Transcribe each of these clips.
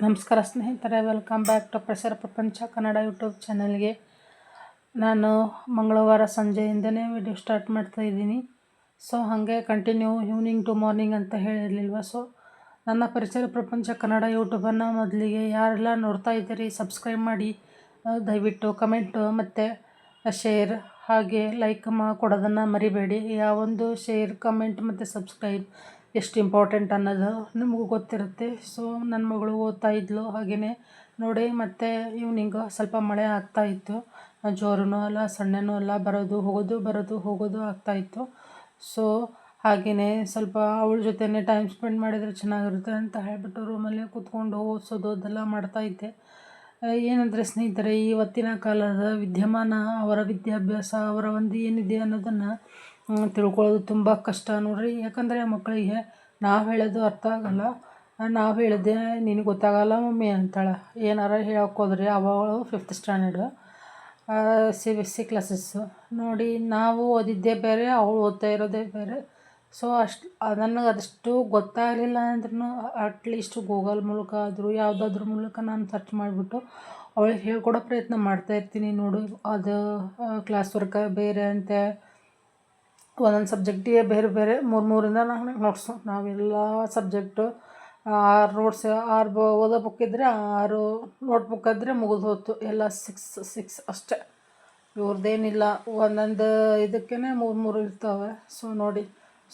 ನಮಸ್ಕಾರ ಸ್ನೇಹಿತರೆ, welcome back to ಪರಿಸರ ಪ್ರಪಂಚ ಕನ್ನಡ ಯೂಟ್ಯೂಬ್ ಚಾನಲ್ಗೆ. ನಾನು ಮಂಗಳವಾರ ಸಂಜೆಯಿಂದನೇ ವಿಡಿಯೋ ಸ್ಟಾರ್ಟ್ ಮಾಡ್ತಾ ಇದ್ದೀನಿ. ಸೊ ಹಾಗೆ ಕಂಟಿನ್ಯೂ ಈವ್ನಿಂಗ್ ಟು ಮಾರ್ನಿಂಗ್ ಅಂತ ಹೇಳಿರಲಿಲ್ವ. ಸೊ ನನ್ನ ಪರಿಸರ ಪ್ರಪಂಚ ಕನ್ನಡ ಯೂಟ್ಯೂಬನ್ನು ಮೊದಲಿಗೆ ಯಾರೆಲ್ಲ ನೋಡ್ತಾ ಇದ್ದೀರಿ ಸಬ್ಸ್ಕ್ರೈಬ್ ಮಾಡಿ, ದಯವಿಟ್ಟು ಕಮೆಂಟು ಮತ್ತು ಶೇರ್ ಹಾಗೆ ಲೈಕ್ ಕೊಡೋದನ್ನು ಮರಿಬೇಡಿ. ಯಾವೊಂದು ಶೇರ್, ಕಮೆಂಟ್ ಮತ್ತು ಸಬ್ಸ್ಕ್ರೈಬ್ ಎಷ್ಟು ಇಂಪಾರ್ಟೆಂಟ್ ಅನ್ನೋದು ನಿಮಗೂ ಗೊತ್ತಿರುತ್ತೆ. ಸೊ ನನ್ನ ಮಗಳು ಓದ್ತಾ ಇದ್ಲು, ಹಾಗೆಯೇ ನೋಡಿ. ಮತ್ತು ಈವ್ನಿಂಗು ಸ್ವಲ್ಪ ಮಳೆ ಆಗ್ತಾಯಿತ್ತು, ಜೋರೂ ಅಲ್ಲ ಸಣ್ಣನೂ ಅಲ್ಲ, ಬರೋದು ಆಗ್ತಾಯಿತ್ತು. ಸೊ ಹಾಗೆಯೇ ಸ್ವಲ್ಪ ಅವಳ ಜೊತೆನೇ ಟೈಮ್ ಸ್ಪೆಂಡ್ ಮಾಡಿದರೆ ಚೆನ್ನಾಗಿರುತ್ತೆ ಅಂತ ಹೇಳಿಬಿಟ್ಟು ರೂಮಲ್ಲೇ ಕೂತ್ಕೊಂಡು ಓದಿಸೋದು ಅದೆಲ್ಲ ಮಾಡ್ತಾಯಿದ್ದೆ. ಏನಂದರೆ ಸ್ನೇಹಿತರೆ, ಇವತ್ತಿನ ಕಾಲದ ವಿದ್ಯಮಾನ, ಅವರ ವಿದ್ಯಾಭ್ಯಾಸ, ಅವರ ಒಂದು ಏನಿದೆ ಅನ್ನೋದನ್ನು ತಿಳ್ಕೊಳ್ಳೋದು ತುಂಬ ಕಷ್ಟ ನೋಡ್ರಿ. ಯಾಕಂದರೆ ಮಕ್ಕಳಿಗೆ ನಾವು ಹೇಳೋದು ಅರ್ಥ ಆಗೋಲ್ಲ, ನಾವು ಹೇಳಿದೆ ನಿನಗೆ ಗೊತ್ತಾಗಲ್ಲ ಮಮ್ಮಿ ಅಂತಾಳೆ. ಏನಾರ ಹೇಳೋಕ್ಕೋದ್ರೆ ಅವಳು 5th ಸ್ಟ್ಯಾಂಡರ್ಡು, CBSE ಕ್ಲಾಸಸ್ಸು. ನೋಡಿ, ನಾವು ಓದಿದ್ದೇ ಬೇರೆ, ಅವಳು ಓದ್ತಾ ಇರೋದೇ ಬೇರೆ. ಸೊ ನನಗೆ ಅದಷ್ಟು ಗೊತ್ತಾಗಲಿಲ್ಲ ಅಂದ್ರೂ ಅಟ್ಲೀಸ್ಟ್ ಗೂಗಲ್ ಮೂಲಕ ಆದರೂ ಯಾವುದಾದ್ರೂ ಮೂಲಕ ನಾನು ಸರ್ಚ್ ಮಾಡಿಬಿಟ್ಟು ಅವಳಿಗೆ ಹೇಳ್ಕೊಡೋ ಪ್ರಯತ್ನ ಮಾಡ್ತಾಯಿರ್ತೀನಿ. ನೋಡು, ಅದು ಕ್ಲಾಸ್ ವರ್ಕ ಬೇರೆ ಅಂತೆ, ಒಂದೊಂದು ಸಬ್ಜೆಕ್ಟಿಗೆ ಬೇರೆ ಬೇರೆ 3-3ರಿಂದ 4 ನೋಟ್ಸು. ನಾವೆಲ್ಲ ಸಬ್ಜೆಕ್ಟು 6 ನೋಟ್ಸ್, 6 ಓದೋ ಬುಕ್ ಇದ್ದರೆ 6 ನೋಟ್ ಬುಕ್ ಇದ್ದರೆ ಮುಗಿದು ಹೋಯ್ತು. ಎಲ್ಲ 6 ಅಷ್ಟೇ. ಇವ್ರದ್ದೇನಿಲ್ಲ, ಒಂದೊಂದು ಇದಕ್ಕೇ 3 ಇರ್ತವೆ. ಸೊ ನೋಡಿ,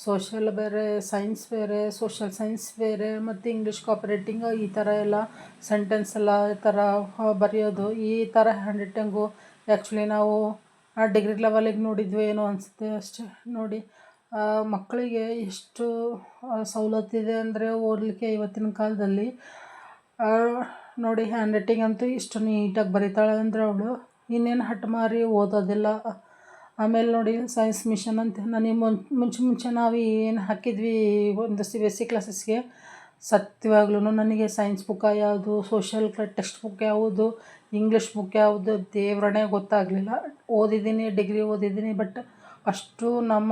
ಸೋಷಿಯಲ್ ಬೇರೆ, ಸೈನ್ಸ್ ಬೇರೆ, ಸೋಷಿಯಲ್ ಸೈನ್ಸ್ ಬೇರೆ, ಮತ್ತು ಇಂಗ್ಲೀಷ್ ಕಾಪರೇಟಿಂಗ್, ಈ ಥರ ಎಲ್ಲ ಸೆಂಟೆನ್ಸ್ ಎಲ್ಲ ಈ ಥರ ಬರೆಯೋದು, ಈ ಥರ ಹ್ಯಾಂಡ್ ರೈಟಿಂಗು. ಆ್ಯಕ್ಚುಲಿ ನಾವು ಡಿಗ್ರಿ ಲೆವೆಲಿಗೆ ನೋಡಿದ್ವಿ ಏನೋ ಅನಿಸುತ್ತೆ ಅಷ್ಟೇ. ನೋಡಿ, ಮಕ್ಕಳಿಗೆ ಎಷ್ಟು ಸವಲತ್ತಿದೆ ಅಂದರೆ ಓದಲಿಕ್ಕೆ ಇವತ್ತಿನ ಕಾಲದಲ್ಲಿ. ನೋಡಿ, ಹ್ಯಾಂಡ್ ರೈಟಿಂಗ್ ಅಂತೂ ಇಷ್ಟು ನೀಟಾಗಿ ಬರೀತಾಳೆ ಅಂದರೆ ಅವಳು ಇನ್ನೇನು ಹಠಮಾರಿ ಓದೋದಿಲ್ಲ. ಆಮೇಲೆ ನೋಡಿ, ಸೈನ್ಸ್ ಮಿಷನ್ ಅಂತ ನನಗೆ ಮುಂಚೆ ನಾವು ಏನು ಹಾಕಿದ್ವಿ ಒಂದು CBSE ಕ್ಲಾಸಸ್ಗೆ, ಸತ್ಯವಾಗ್ಲೂ ನನಗೆ ಸೈನ್ಸ್ ಬುಕ್ಕ ಯಾವುದು, ಸೋಷಿಯಲ್ ಟೆಕ್ಸ್ಟ್ ಬುಕ್ ಯಾವುದು, ಇಂಗ್ಲೀಷ್ ಬುಕ್ ಯಾವುದು ದೇವ್ರಣೆ ಗೊತ್ತಾಗಲಿಲ್ಲ. ಓದಿದ್ದೀನಿ, ಡಿಗ್ರಿ ಓದಿದ್ದೀನಿ, ಬಟ್ ಅಷ್ಟು ನಮ್ಮ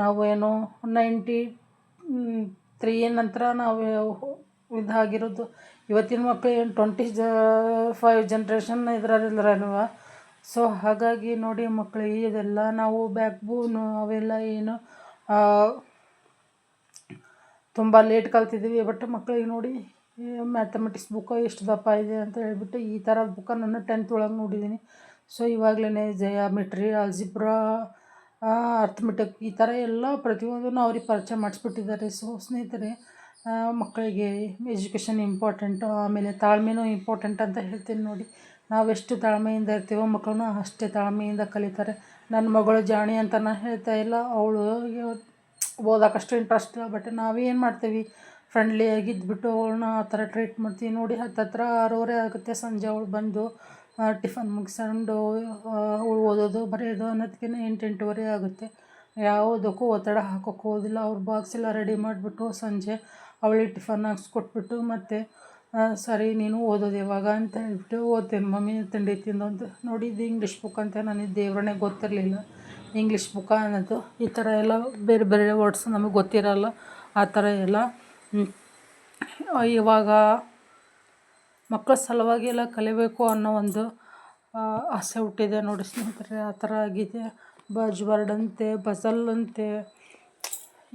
ನಾವು ಏನೋ 93 ನಂತರ ನಾವು ಇದಾಗಿರೋದು. ಇವತ್ತಿನ ಮಕ್ಕಳು ಏನು 25 ಜನ್ರೇಷನ್ ಇದರಲ್ವ. ಸೊ ಹಾಗಾಗಿ ನೋಡಿ, ಮಕ್ಕಳಿಗೆ ಇದೆಲ್ಲ ನಾವು ಬ್ಯಾಕ್ ಬೋನು ಅವೆಲ್ಲ ಏನು ತುಂಬ ಲೇಟ್ ಕಲ್ತಿದ್ದೀವಿ. ಬಟ್ ಮಕ್ಕಳಿಗೆ ನೋಡಿ, ಮ್ಯಾಥಮೆಟಿಕ್ಸ್ ಬುಕ್ಕ ಎಷ್ಟು ದಪ್ಪ ಇದೆ ಅಂತ ಹೇಳ್ಬಿಟ್ಟು ಈ ಥರ ಬುಕ್ಕ ನಾನು 10th ಒಳಗೆ ನೋಡಿದ್ದೀನಿ. ಸೊ ಇವಾಗಲೇ ಜಿಯಾಮೆಟ್ರಿ, ಆಲ್ಜಿಬ್ರಾ, ಅರ್ಥಮೆಟಿಕ್, ಈ ಥರ ಎಲ್ಲ ಪ್ರತಿಯೊಂದನ್ನು ಅವ್ರಿಗೆ ಪರಿಚಯ ಮಾಡಿಸ್ಬಿಟ್ಟಿದ್ದಾರೆ. ಸೊ ಸ್ನೇಹಿತರೆ, ಮಕ್ಕಳಿಗೆ ಎಜುಕೇಷನ್ ಇಂಪಾರ್ಟೆಂಟು, ಆಮೇಲೆ ತಾಳ್ಮೆನೂ ಇಂಪಾರ್ಟೆಂಟ್ ಅಂತ ಹೇಳ್ತೀನಿ. ನೋಡಿ, ನಾವೆಷ್ಟು ತಾಳ್ಮೆಯಿಂದ ಇರ್ತೀವೋ ಮಕ್ಕಳನ್ನ ಅಷ್ಟೇ ತಾಳ್ಮೆಯಿಂದ ಕಲಿತಾರೆ. ನನ್ನ ಮಗಳು ಜಾಣಿ ಅಂತ ನಾನು ಹೇಳ್ತಾ ಇಲ್ಲ, ಅವಳು ಓದೋಕ್ಕಷ್ಟು ಇಂಟ್ರೆಸ್ಟ್ ಇಲ್ಲ. ಬಟ್ ನಾವೇನು ಮಾಡ್ತೀವಿ, ಫ್ರೆಂಡ್ಲಿಯಾಗಿ ಇದ್ಬಿಟ್ಟು ಅವಳನ್ನ ಆ ಥರ ಟ್ರೀಟ್ ಮಾಡ್ತೀವಿ. ನೋಡಿ, ಹತ್ತತ್ರ 6:30 ಆಗುತ್ತೆ ಸಂಜೆ ಅವಳು ಬಂದು ಟಿಫನ್ ಮುಗಿಸ್ಕೊಂಡು ಅವಳು ಓದೋದು ಬರೆಯೋದು ಅನ್ನೋದಕ್ಕೆ 8-8:30 ಆಗುತ್ತೆ. ಯಾವುದಕ್ಕೂ ಒತ್ತಡ ಹಾಕೋಕ್ಕೆ ಹೋಗೋದಿಲ್ಲ. ಅವ್ರ ಬಾಕ್ಸ್ ಎಲ್ಲ ರೆಡಿ ಮಾಡಿಬಿಟ್ಟು ಸಂಜೆ ಅವಳಿಗೆ ಟಿಫನ್ ಹಾಕ್ಸ್ಕೊಟ್ಬಿಟ್ಟು ಮತ್ತೆ ಸರಿ ನೀನು ಓದೋದು ಯಾವಾಗ ಅಂತ ಹೇಳ್ಬಿಟ್ಟು ಓದ್ತೇನೆ ಮಮ್ಮಿ ತಿಂಡಿ ತಿಂದು ಅಂತ. ನೋಡಿ, ಇದು ಇಂಗ್ಲೀಷ್ ಬುಕ್ ಅಂತ ನನಗೆ ದೇವ್ರಣೆ ಗೊತ್ತಿರಲಿಲ್ಲ. ಇಂಗ್ಲೀಷ್ ಬುಕ್ಕ ಅನ್ನೋದು ಈ ಥರ ಎಲ್ಲ ಬೇರೆ ಬೇರೆ ವರ್ಡ್ಸ್ ನಮಗೆ ಗೊತ್ತಿರೋಲ್ಲ. ಆ ಥರ ಎಲ್ಲ ಇವಾಗ ಮಕ್ಕಳ ಸಲುವಾಗಿ ಎಲ್ಲ ಕಲಿಬೇಕು ಅನ್ನೋ ಒಂದು ಆಸೆ ಹುಟ್ಟಿದೆ. ನೋಡಿ ಸ್ನೇಹಿತರೆ, ಆ ಥರ ಆಗಿದೆ. ಬಜ್ ವರ್ಡ್ ಅಂತೆ, ಪಜಲ್ ಅಂತೆ,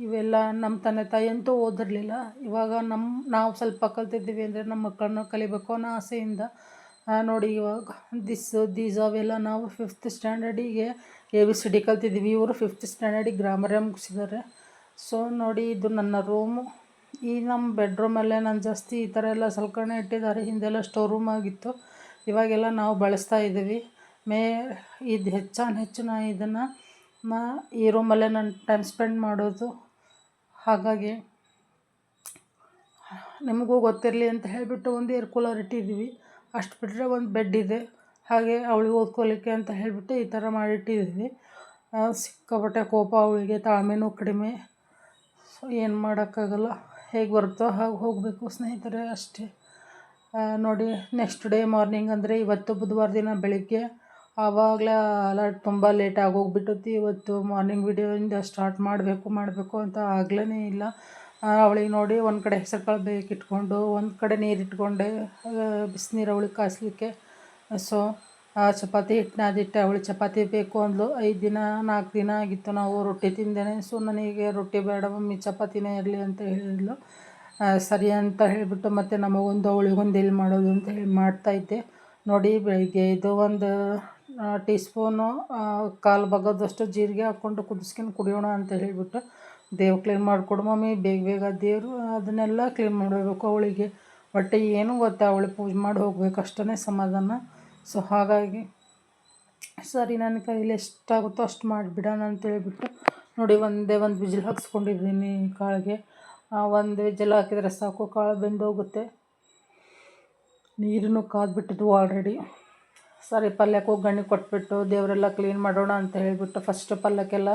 ಇವೆಲ್ಲ ನಮ್ಮ ತಂದೆ ತಾಯಿ ಅಂತೂ ಓದಿರಲಿಲ್ಲ. ಇವಾಗ ನಾವು ಸ್ವಲ್ಪ ಕಲ್ತಿದ್ದೀವಿ ಅಂದರೆ ನಮ್ಮ ಮಕ್ಕಳನ್ನ ಕಲಿಬೇಕು ಅನ್ನೋ ಆಸೆಯಿಂದ ನೋಡಿ, ಇವಾಗ ದೀಸ್ ಅವೆಲ್ಲ ನಾವು 5th ಸ್ಟ್ಯಾಂಡರ್ಡಿಗೆ ABCD ಕಲ್ತಿದ್ದೀವಿ. ಇವರು 5th ಸ್ಟ್ಯಾಂಡರ್ಡಿಗೆ ಗ್ರಾಮರೇ ಮುಗಿಸಿದ್ದಾರೆ. ಸೊ ನೋಡಿ, ಇದು ನನ್ನ ರೂಮು. ಈ ನಮ್ಮ ಬೆಡ್ರೂಮಲ್ಲೇ ನಾನು ಜಾಸ್ತಿ ಈ ಥರ ಎಲ್ಲ ಸಲಕರಣೆ ಇಟ್ಟಿದ್ದಾರೆ. ಹಿಂದೆಲ್ಲ ಸ್ಟೋರ್ ರೂಮ್ ಆಗಿತ್ತು, ಇವಾಗೆಲ್ಲ ನಾವು ಬಳಸ್ತಾ ಇದ್ದೀವಿ. ಇದು ಹೆಚ್ಚು ನಾನು ಇದನ್ನು ಈ ರೂಮಲ್ಲೇ ನಾನು ಟೈಮ್ ಸ್ಪೆಂಡ್ ಮಾಡೋದು. ಹಾಗಾಗಿ ನಿಮಗೂ ಗೊತ್ತಿರಲಿ ಅಂತ ಹೇಳಿಬಿಟ್ಟು ಒಂದು ಏರ್ ಕೂಲರ್ ಇಟ್ಟಿದ್ದೀವಿ. ಅಷ್ಟು ಬಿಟ್ಟರೆ ಒಂದು ಬೆಡ್ ಇದೆ. ಹಾಗೆ ಅವಳಿಗೆ ಓದ್ಕೊಳ್ಳಿಕ್ಕೆ ಅಂತ ಹೇಳಿಬಿಟ್ಟು ಈ ಥರ ಮಾಡಿಟ್ಟಿದ್ದೀವಿ. ಸಿಕ್ಕಾಪಟ್ಟೆ ಕೋಪ ಅವಳಿಗೆ, ತಾಳ್ಮೆನೂ ಕಡಿಮೆ. ಸೊ ಏನು ಮಾಡೋಕ್ಕಾಗಲ್ಲ, ಹೇಗೆ ಬರುತ್ತೋ ಹಾಗೆ ಹೋಗಬೇಕು ಸ್ನೇಹಿತರೆ, ಅಷ್ಟೇ. ನೋಡಿ, ನೆಕ್ಸ್ಟ್ ಡೇ ಮಾರ್ನಿಂಗ್ ಅಂದರೆ ಇವತ್ತು ಬುಧವಾರ ದಿನ ಬೆಳಿಗ್ಗೆ ಆವಾಗಲೇ ಅಲರ್ಟ್ ತುಂಬ ಲೇಟಾಗಿ ಹೋಗ್ಬಿಟ್ಟೈತಿ. ಇವತ್ತು ಮಾರ್ನಿಂಗ್ ವಿಡಿಯೋಯಿಂದ ಸ್ಟಾರ್ಟ್ ಮಾಡಬೇಕು ಅಂತ ಆಗಲೇ ಇಲ್ಲ. ಅವಳಿಗೆ ನೋಡಿ ಒಂದು ಕಡೆ ಹೆಸರು ಕಾಳು ಬೇಯಕ್ಕೆ ಇಟ್ಕೊಂಡು ಒಂದು ಕಡೆ ನೀರು ಇಟ್ಕೊಂಡೆ, ಬಿಸಿನೀರು ಅವಳಿಗೆ ಕಾಯಿಸ್ಲಿಕ್ಕೆ. ಸೊ ಚಪಾತಿ ಹಿಟ್ಟು ನಾದಿಟ್ಟೆ. ಅವಳಿಗೆ ಚಪಾತಿ ಬೇಕು ಅಂದ್ಲು. 5 ದಿನ 4 ದಿನ ಆಗಿತ್ತು ನಾವು ರೊಟ್ಟಿ ತಿಂದೇನೆ. ಸೊ ನನಗೆ ರೊಟ್ಟಿ ಬೇಡ ಮಮ್ಮಿ, ಚಪಾತಿನೇ ಇರಲಿ ಅಂತ ಹೇಳಿದ್ಲು. ಸರಿ ಅಂತ ಹೇಳಿಬಿಟ್ಟು ಮತ್ತು ನಮಗೊಂದು ಅವಳಿಗೊಂದು ಎಲ್ಲಿ ಮಾಡೋದು ಅಂತ ಹೇಳಿ ಮಾಡ್ತಾಯಿದ್ದೆ. ನೋಡಿ ಬೆಳಿಗ್ಗೆ ಇದು ಒಂದು ಟೀ ಸ್ಪೂನು 1/4 ಭಾಗದಷ್ಟು ಜೀರಿಗೆ ಹಾಕ್ಕೊಂಡು ಕುದಿಸ್ಕೊಂಡು ಕುಡಿಯೋಣ ಅಂತ ಹೇಳಿಬಿಟ್ಟು, ದೇವ್ರು ಕ್ಲೀನ್ ಮಾಡಿಕೊಡು ಮಮ್ಮಿ, ಬೇಗ ಬೇಗ ದೇವರು ಅದನ್ನೆಲ್ಲ ಕ್ಲೀನ್ ಮಾಡಬೇಕು. ಅವಳಿಗೆ ಒಟ್ಟು ಏನೂ ಗೊತ್ತಾ, ಅವಳಿಗೆ ಪೂಜೆ ಮಾಡಿ ಹೋಗ್ಬೇಕು ಅಷ್ಟೇ ಸಮಾಧಾನ. ಸೊ ಹಾಗಾಗಿ ಸರಿ ನನ್ನ ಕೈಲಿ ಎಷ್ಟಾಗುತ್ತೋ ಅಷ್ಟು ಮಾಡಿಬಿಡೋಣ ಅಂತೇಳಿಬಿಟ್ಟು ನೋಡಿ ಒಂದೇ ಒಂದು ವಿಜಿಲ್ ಹಾಕ್ಸ್ಕೊಂಡಿದ್ದೀನಿ ಕಾಳಿಗೆ. ಒಂದು ವಿಜಿಲ್ ಹಾಕಿದರೆ ಸಾಕು, ಕಾಳು ಬೆಂದೋಗುತ್ತೆ. ನೀರನ್ನು ಕಾದ್ಬಿಟ್ಟಿದ್ವು ಆಲ್ರೆಡಿ. ಸರಿ ಪಲ್ಯಕ್ಕೆ ಒಗ್ಗರಣೆ ಕೊಟ್ಬಿಟ್ಟು ದೇವರೆಲ್ಲ ಕ್ಲೀನ್ ಮಾಡೋಣ ಅಂತ ಹೇಳಿಬಿಟ್ಟು ಫಸ್ಟ್ ಪಲ್ಯಕ್ಕೆಲ್ಲ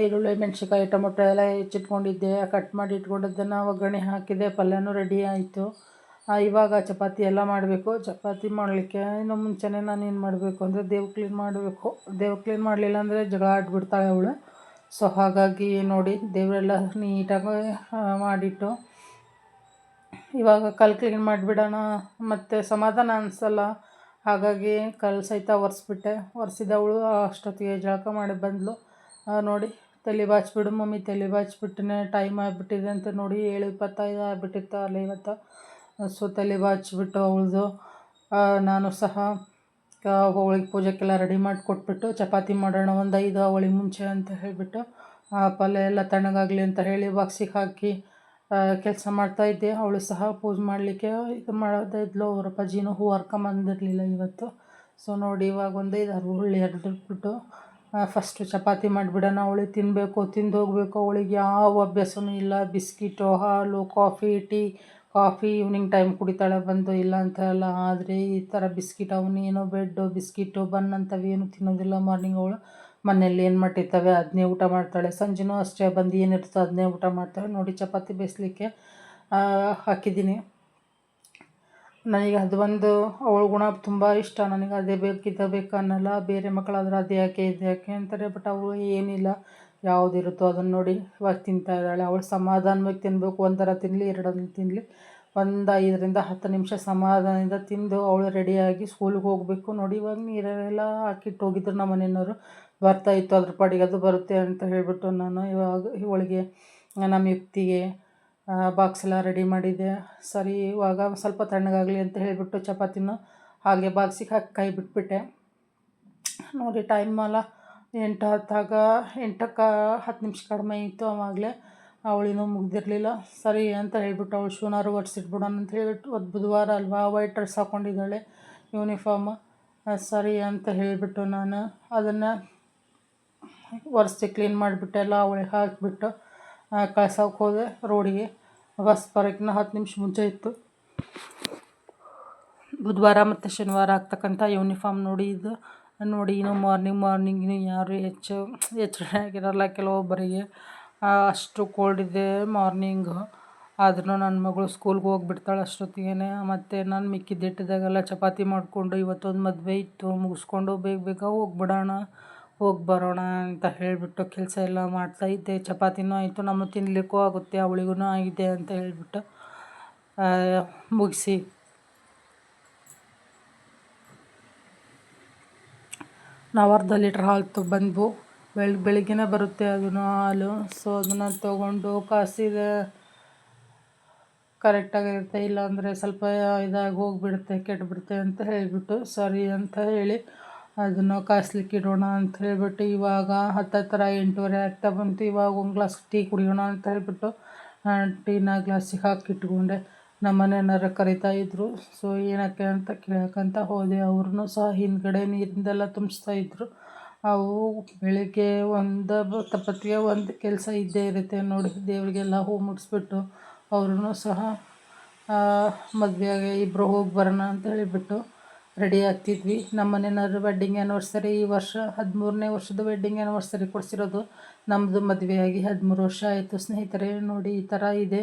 ಈರುಳ್ಳಿ ಮೆಣಸಿನ್ಕಾಯಿ ಟೊಮೊಟೊ ಎಲ್ಲ ಹೆಚ್ಚಿಟ್ಕೊಂಡಿದ್ದೆ. ಕಟ್ ಮಾಡಿ ಇಟ್ಕೊಂಡಿದ್ದನ್ನು ಒಗ್ಗರಣೆ ಹಾಕಿದೆ. ಪಲ್ಯನೂ ರೆಡಿ ಆಯಿತು. ಇವಾಗ ಚಪಾತಿ ಎಲ್ಲ ಮಾಡಬೇಕು. ಚಪಾತಿ ಮಾಡಲಿಕ್ಕೆ ಇನ್ನು ಮುಂಚೆನೇ ನಾನು ಏನು ಮಾಡಬೇಕು ಅಂದರೆ ದೇವ್ರು ಕ್ಲೀನ್ ಮಾಡಬೇಕು. ದೇವ್ರು ಕ್ಲೀನ್ ಮಾಡಲಿಲ್ಲ ಅಂದರೆ ಜಗಳ ಆಡ್ಬಿಡ್ತಾಳೆ ಅವಳು. ಸೊ ಹಾಗಾಗಿ ನೋಡಿ ದೇವರೆಲ್ಲ ನೀಟಾಗಿ ಮಾಡಿಟ್ಟು ಇವಾಗ ಕಲ್ಲು ಕ್ಲೀನ್ ಮಾಡಿಬಿಡೋಣ, ಮತ್ತು ಸಮಾಧಾನ ಅನಿಸಲ್ಲ. ಹಾಗಾಗಿ ಕಲ್ಲು ಸಹಿತ ಒರೆಸ್ಬಿಟ್ಟೆ. ಒರೆಸಿದವಳು ಅಷ್ಟೊತ್ತಿಗೆ ಜಳಕ ಮಾಡಿ ಬಂದಳು. ನೋಡಿ ತಲೆ ಬಾಚಿಬಿಡು ಮಮ್ಮಿ, ತಲೆ ಬಾಚಿಬಿಟ್ಟನೆ ಟೈಮ್ ಆಗಿಬಿಟ್ಟಿದೆ ಅಂತ. ನೋಡಿ 7:25 ಆಗಿಬಿಟ್ಟಿತ್ತು ಅಲ್ಲಿ ಇವತ್ತು. ಸೊ ತಲೆ ಬಾಚಿಬಿಟ್ಟು ಅವಳದು ನಾನು ಸಹ ಅವಳಿಗೆ ಪೂಜೆಗೆಲ್ಲ ರೆಡಿ ಮಾಡಿ ಕೊಟ್ಬಿಟ್ಟು ಚಪಾತಿ ಮಾಡೋಣ ಒಂದು 5 ಅವಳಿಗೆ ಮುಂಚೆ ಅಂತ ಹೇಳಿಬಿಟ್ಟು ಪಲ್ಯ ಎಲ್ಲ ತಣ್ಣಗಾಗಲಿ ಅಂತ ಹೇಳಿ ಬಾಕ್ಸಿಗೆ ಹಾಕಿ ಕೆಲಸ ಮಾಡ್ತಾಯಿದ್ದೆ. ಅವಳು ಸಹ ಪೂಜೆ ಮಾಡಲಿಕ್ಕೆ ಇದು ಮಾಡೋದೇ ಇದ್ಲು. ಅವ್ರ ಅಪ್ಪಾಜಿನೂ ಹೂವು ಹರ್ಕೊಂಬಂದಿರಲಿಲ್ಲ ಇವತ್ತು. ಸೊ ನೋಡಿ ಇವಾಗ ಒಂದು 5-6 ಹುಳ್ಳಿ ಹರಿದಿಟ್ಬಿಟ್ಟು ಫಸ್ಟು ಚಪಾತಿ ಮಾಡಿಬಿಡೋಣ. ಅವಳಿಗೆ ತಿನ್ನಬೇಕು, ತಿಂದು ಹೋಗಬೇಕು. ಅವಳಿಗೆ ಯಾವ ಅಭ್ಯಾಸವೂ ಇಲ್ಲ. ಬಿಸ್ಕಿಟು, ಹಾಲು, ಕಾಫಿ ಈವ್ನಿಂಗ್ ಟೈಮ್ ಕುಡಿತಾಳೆ ಬಂದು, ಇಲ್ಲ ಅಂತ ಅಲ್ಲ. ಆದರೆ ಈ ಥರ ಬಿಸ್ಕಿಟ್ ಅವನೇನೋ ಬ್ರೆಡ್ಡು ಬಿಸ್ಕಿಟು ಬನ್ ಅಂತವೇನು ತಿನ್ನೋದಿಲ್ಲ. ಮಾರ್ನಿಂಗ್ ಅವಳು ಮನೇಲಿ ಏನು ಮಾಡಿರ್ತವೆ ಅದನ್ನೇ ಊಟ ಮಾಡ್ತಾಳೆ. ಸಂಜೆನೂ ಅಷ್ಟೇ ಬಂದು ಏನಿರ್ತೋ ಅದನ್ನೇ ಊಟ ಮಾಡ್ತಾಳೆ. ನೋಡಿ ಚಪಾತಿ ಬೇಯಿಸ್ಲಿಕ್ಕೆ ಹಾಕಿದ್ದೀನಿ. ನನಗೆ ಅದು ಒಂದು ಅವಳ ಗುಣ ತುಂಬ ಇಷ್ಟ. ನನಗೆ ಅದೇ ಬೇಕು ಬೇಕು ಅನ್ನಲ್ಲ. ಬೇರೆ ಮಕ್ಕಳಾದ್ರೆ ಅದು ಯಾಕೆ ಇದು ಯಾಕೆ ಅಂತಾರೆ. ಬಟ್ ಅವಳು ಏನಿಲ್ಲ, ಯಾವುದಿರುತ್ತೋ ಅದನ್ನು ನೋಡಿ ಇವಾಗ ತಿಂತಾ ಇದ್ದಾಳೆ. ಅವಳು ಸಮಾಧಾನವಾಗಿ ತಿನ್ನಬೇಕು. ಒಂಥರ ತಿನ್ನಲಿ, ಎರಡಲ್ಲಿ ತಿನ್ನಲಿ, ಒಂದು 5-10 ನಿಮಿಷ ಸಮಾಧಾನದಿಂದ ತಿಂದು ಅವಳು ರೆಡಿಯಾಗಿ ಸ್ಕೂಲಿಗೆ ಹೋಗಬೇಕು. ನೋಡಿ ಇವಾಗ ನೀರೆಲ್ಲ ಹಾಕಿಟ್ಟು ಹೋಗಿದ್ರು ನಮ್ಮ ಮನೆಯವರು. ಬರ್ತಾಯಿತ್ತು ಅದ್ರ ಪಾಡಿಗೆ ಅದು ಬರುತ್ತೆ ಅಂತ ಹೇಳಿಬಿಟ್ಟು ನಾನು ಇವಾಗ ಇವಳಿಗೆ ನಮ್ಮ ಯುಕ್ತಿಗೆ ಬಾಕ್ಸ್ ಎಲ್ಲ ರೆಡಿ ಮಾಡಿದ್ದೆ. ಸರಿ ಇವಾಗ ಸ್ವಲ್ಪ ತಣ್ಣಗಾಗಲಿ ಅಂತ ಹೇಳಿಬಿಟ್ಟು ಚಪಾತಿನ ಹಾಗೆ ಬಾಕ್ಸಿಗೆ ಹಾಕಿ ಕೈ ಬಿಟ್ಬಿಟ್ಟೆ. ನೋಡಿ ಟೈಮ್ ಅಲ್ಲ 8:10 ನಿಮಿಷ ಕಡಿಮೆ ಇತ್ತು. ಆವಾಗಲೇ ಅವಳಿನೂ ಮುಗ್ದಿರಲಿಲ್ಲ. ಸರಿ ಅಂತ ಹೇಳಿಬಿಟ್ಟು ಅವಳು ಶೂನಾರು ಒರೆಸಿಟ್ಬಿಡೋಣ ಅಂತ ಹೇಳಿಬಿಟ್ಟು, ಅದು ಬುಧವಾರ ಅಲ್ವಾ, ವೈಟ್ ಡ್ರೆಸ್ ಹಾಕ್ಕೊಂಡಿದ್ದಾಳೆ ಯೂನಿಫಾರ್ಮ್. ಸರಿ ಅಂತ ಹೇಳಿಬಿಟ್ಟು ನಾನು ಅದನ್ನು ಒರೆಸಿ ಕ್ಲೀನ್ ಮಾಡಿಬಿಟ್ಟು ಎಲ್ಲ ಅವಳಿಗೆ ಹಾಕಿಬಿಟ್ಟು ಕಳ್ಸೋಕೆ ಹೋದೆ ರೋಡಿಗೆ. ಬಸ್ ಬರೋಕ್ಕಿಂತ 10 ನಿಮಿಷ ಮುಂಚೆ ಇತ್ತು. ಬುಧವಾರ ಮತ್ತು ಶನಿವಾರ ಆಗ್ತಕ್ಕಂಥ ಯೂನಿಫಾರ್ಮ್ ನೋಡಿ ಇದು. ನೋಡಿ ಇನ್ನೂ ಮಾರ್ನಿಂಗ್ ಯಾರು ಎಚ್ಚರಿಕೆಯಾಗಿರಲ್ಲ ಕೆಲವೊಬ್ಬರಿಗೆ. ಅಷ್ಟು ಕೋಲ್ಡ್ ಇದೆ ಮಾರ್ನಿಂಗು. ಆದ್ರೂ ನನ್ನ ಮಗಳು ಸ್ಕೂಲ್ಗೆ ಹೋಗಿಬಿಡ್ತಾಳೆ ಅಷ್ಟೊತ್ತಿಗೆ. ಮತ್ತು ನಾನು ಮಿಕ್ಕಿದ್ದಿಟ್ಟಿದ್ದಾಗೆಲ್ಲ ಚಪಾತಿ ಮಾಡಿಕೊಂಡು ಇವತ್ತೊಂದು ಮದುವೆ ಇತ್ತು ಮುಗಿಸ್ಕೊಂಡು ಬೇಗ ಹೋಗಿ ಬರೋಣ ಅಂತ ಹೇಳಿಬಿಟ್ಟು ಕೆಲಸ ಎಲ್ಲ ಮಾಡ್ತಾಯಿದ್ದೆ. ಚಪಾತಿನೂ ಆಯಿತು, ನಮ್ಮ ತಿನ್ನಲಿಕ್ಕೂ ಆಗುತ್ತೆ, ಅವಳಿಗೂ ಆಗಿದೆ ಅಂತ ಹೇಳಿಬಿಟ್ಟು ಮುಗಿಸಿ ನಾವು 1/2 ಲೀಟ್ರ್ ಹಾಲು ಬಂದ್ವು. ಬೆಳಿಗ್ಗೆನೇ ಬರುತ್ತೆ ಅದನ್ನು ಹಾಲು. ಸೊ ಅದನ್ನು ತೊಗೊಂಡು ಕಾಸಿದೆ ಕರೆಕ್ಟಾಗಿರುತ್ತೆ, ಇಲ್ಲಾಂದರೆ ಸ್ವಲ್ಪ ಇದಾಗಿ ಹೋಗಿಬಿಡುತ್ತೆ, ಕೆಟ್ಟಬಿಡುತ್ತೆ ಅಂತ ಹೇಳಿಬಿಟ್ಟು ಸರಿ ಅಂತ ಹೇಳಿ ಅದನ್ನು ಕಾಯಿಸ್ಲಿಕ್ಕೆ ಇಡೋಣ ಅಂತ ಹೇಳಿಬಿಟ್ಟು ಇವಾಗ 8:30 ಆಗ್ತಾ ಬಂತು. ಇವಾಗ ಒಂದು ಗ್ಲಾಸ್ ಟೀ ಕುಡಿಯೋಣ ಅಂತ ಹೇಳಿಬಿಟ್ಟು ಟೀನ ಗ್ಲಾಸಿಗೆ ಹಾಕಿಟ್ಕೊಂಡೆ. ನಮ್ಮ ಮನೆಯವ್ರು ಕರಿತಾಯಿದ್ರು. ಸೊ ಏನಕ್ಕೆ ಅಂತ ಕೇಳೋಕ್ಕಂತ ಹೋದೆ. ಅವ್ರೂ ಸಹ ಹಿಂದ್ಗಡೆ ನೀರಿಂದೆಲ್ಲ ತುಂಬಿಸ್ತಾಯಿದ್ರು. ಅವು ಬೆಳಿಗ್ಗೆ ಒಂದು ತಪ್ಪತ್ತಿಗೆ ಒಂದು ಕೆಲಸ ಇದ್ದೇ ಇರುತ್ತೆ ನೋಡಿ. ದೇವರಿಗೆಲ್ಲ ಹೂ ಮುಡಿಸ್ಬಿಟ್ಟು ಅವ್ರೂ ಸಹ ಮದುವೆಗೆ ಇಬ್ಬರು ಹೋಗಿ ಬರೋಣ ಅಂತ ಹೇಳಿಬಿಟ್ಟು ರೆಡಿ ಆಗ್ತಿದ್ವಿ. ನಮ್ಮ ಮನೆಯವ್ರ ವೆಡ್ಡಿಂಗ್ ಆ್ಯನಿವರ್ಸರಿ ಈ ವರ್ಷ 13ನೇ ವರ್ಷದ ವೆಡ್ಡಿಂಗ್ ಆ್ಯನಿವರ್ಸರಿ ಕೊಡಿಸಿರೋದು. ನಮ್ಮದು ಮದುವೆಯಾಗಿ 13 ವರ್ಷ ಆಯಿತು ಸ್ನೇಹಿತರೆ. ನೋಡಿ ಈ ಥರ ಇದೆ.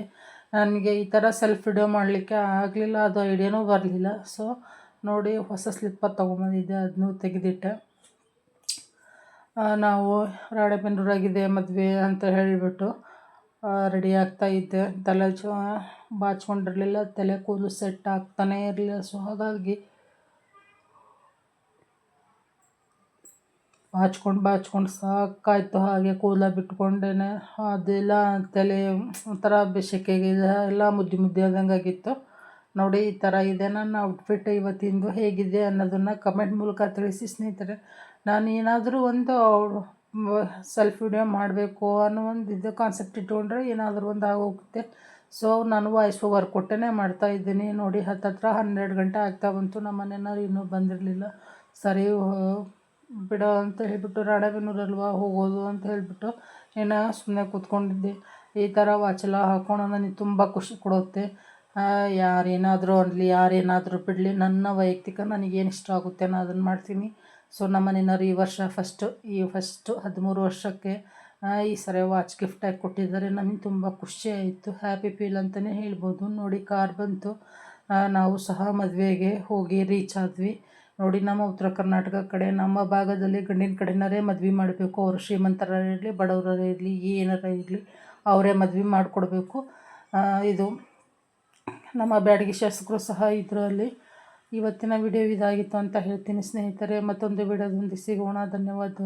ನನಗೆ ಈ ಥರ ಸೆಲ್ಫ್ ವಿಡಿಯೋ ಮಾಡಲಿಕ್ಕೆ ಆಗಲಿಲ್ಲ, ಅದು ಐಡಿಯಾನೂ ಬರಲಿಲ್ಲ. ಸೊ ನೋಡಿ ಹೊಸ ಸ್ಲಿಪ್ಪರ್ ತೊಗೊಂಬಂದಿದ್ದೆ, ಅದನ್ನೂ ತೆಗೆದಿಟ್ಟೆ. ನಾವು ರಾಣೆಬೆನ್ನೂರಾಗಿದೆ ಮದುವೆ ಅಂತ ಹೇಳಿಬಿಟ್ಟು ರೆಡಿ ಆಗ್ತಾ ಇದ್ದೆ. ತಲೆ ಬಾಚ್ಕೊಂಡಿರಲಿಲ್ಲ, ತಲೆ ಕೂದಲು ಸೆಟ್ ಆಗ್ತಾನೇ ಇರಲಿಲ್ಲ. ಸೊ ಹಾಗಾಗಿ ಬಾಚ್ಕೊಂಡು ಸಾಕಾಯಿತು. ಹಾಗೆ ಕೂದಲ ಬಿಟ್ಕೊಂಡೇ ಅದೆಲ್ಲ ತಲೆ ಒಂಥರ ಬೆಶಕೆಗೆ ಎಲ್ಲ ಮುದ್ದೆ ಆದಂಗೆ ಆಗಿತ್ತು. ನೋಡಿ, ಈ ಥರ ಇದೆ ನನ್ನ ಔಟ್ಫಿಟ್ ಇವತ್ತಿಂದು. ಹೇಗಿದೆ ಅನ್ನೋದನ್ನು ಕಮೆಂಟ್ ಮೂಲಕ ತಿಳಿಸಿ ಸ್ನೇಹಿತರೆ. ನಾನು ಏನಾದರೂ ಒಂದು ಸೆಲ್ಫ್ ವಿಡಿಯೋ ಮಾಡಬೇಕು ಅನ್ನೋ ಒಂದು ಇದು ಕಾನ್ಸೆಪ್ಟ್ ಇಟ್ಕೊಂಡ್ರೆ ಏನಾದರೂ ಒಂದು ಆಗೋಗುತ್ತೆ. ಸೊ ನಾನು ವಾಯ್ಸ್ ಓವರ್ ಕೊಟ್ಟೇ ಮಾಡ್ತಾಯಿದ್ದೀನಿ. ನೋಡಿ, ಹತ್ತತ್ರ 12 ಗಂಟೆ ಆಗ್ತಾ ಬಂತು. ನಮ್ಮ ಮನೆಯವ್ರು ಇನ್ನೂ ಬಂದಿರಲಿಲ್ಲ. ಸರಿ ಬಿಡೋ ಅಂತ ಹೇಳಿಬಿಟ್ಟು, ರಾಣೆಬೆನ್ನೂರಲ್ವ ಹೋಗೋದು ಅಂತ ಹೇಳಿಬಿಟ್ಟು ಏನೋ ಸುಮ್ಮನೆ ಕೂತ್ಕೊಂಡಿದ್ದೆ. ಈ ಥರ ವಾಚೆಲ್ಲ ಹಾಕ್ಕೊಂಡು ನನಗೆ ತುಂಬ ಖುಷಿ ಕೊಡುತ್ತೆ. ಯಾರೇನಾದರೂ ಅನ್ನಲಿ, ಯಾರೇನಾದರೂ ಬಿಡಲಿ, ನನ್ನ ವೈಯಕ್ತಿಕ ನನಗೇನು ಇಷ್ಟ ಆಗುತ್ತೆ ನಾನು ಅದನ್ನು ಮಾಡ್ತೀನಿ. ಸೊ ನಮ್ಮ ಮನೆಯವ್ರು ಈ ವರ್ಷ ಫಸ್ಟು 13 ವರ್ಷಕ್ಕೆ ಈ ಸರಿ ವಾಚ್ ಗಿಫ್ಟಾಗಿ ಕೊಟ್ಟಿದ್ದಾರೆ. ನನಗೆ ತುಂಬ ಖುಷಿ ಆಯಿತು, ಹ್ಯಾಪಿ ಫೀಲ್ ಅಂತಲೇ ಹೇಳ್ಬೋದು. ನೋಡಿ, ಕಾರ್ ಬಂತು. ನಾವು ಸಹ ಮದುವೆಗೆ ಹೋಗಿ ರೀಚ್ ಆದ್ವಿ. ನೋಡಿ, ನಮ್ಮ ಉತ್ತರ ಕರ್ನಾಟಕ ಕಡೆ ನಮ್ಮ ಭಾಗದಲ್ಲಿ ಗಂಡಿನ ಕಡೆನವರೇ ಮದುವೆ ಮಾಡಬೇಕು. ಅವರು ಶ್ರೀಮಂತರೇ ಇರಲಿ, ಬಡವರೇ ಇರಲಿ, ಏನಾರ ಇರಲಿ, ಅವರೇ ಮದುವೆ ಮಾಡಿಕೊಡ್ಬೇಕು. ಇದು ನಮ್ಮ ಬ್ಯಾಡಗಿ ಶಾಸಕರು ಸಹ ಇದರಲ್ಲಿ. ಇವತ್ತಿನ ವಿಡಿಯೋ ಇದಾಗಿತ್ತು ಅಂತ ಹೇಳ್ತೀನಿ ಸ್ನೇಹಿತರೆ. ಮತ್ತೊಂದು ವಿಡಿಯೋದೊಂದಿಗೆ ಸಿಗೋಣ. ಧನ್ಯವಾದ.